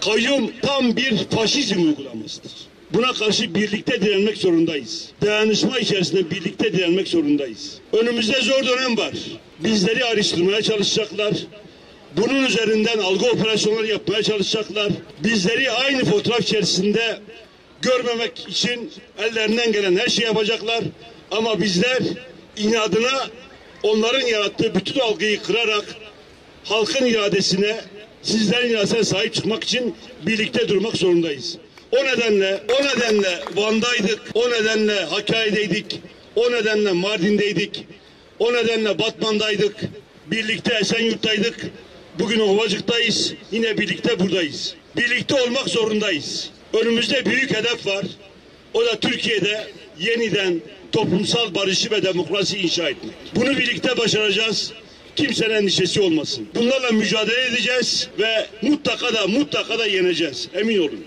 kayyum tam bir faşizm uygulamasıdır. Buna karşı birlikte direnmek zorundayız. Dayanışma içerisinde birlikte direnmek zorundayız. Önümüzde zor dönem var. Bizleri ayrıştırmaya çalışacaklar. Bunun üzerinden algı operasyonları yapmaya çalışacaklar. Bizleri aynı fotoğraf içerisinde görmemek için ellerinden gelen her şeyi yapacaklar. Ama bizler inadına onların yarattığı bütün algıyı kırarak halkın iradesine, sizlerin iradesine sahip çıkmak için birlikte durmak zorundayız. O nedenle Van'daydık, o nedenle Hakkari'deydik, o nedenle Mardin'deydik, o nedenle Batman'daydık, birlikte Esenyurt'taydık, bugün Ovacık'tayız, yine birlikte buradayız. Birlikte olmak zorundayız. Önümüzde büyük hedef var, o da Türkiye'de yeniden toplumsal barışı ve demokrasi inşa etmek. Bunu birlikte başaracağız. Kimsenin endişesi olmasın. Bunlarla mücadele edeceğiz ve mutlaka da yeneceğiz. Emin olun.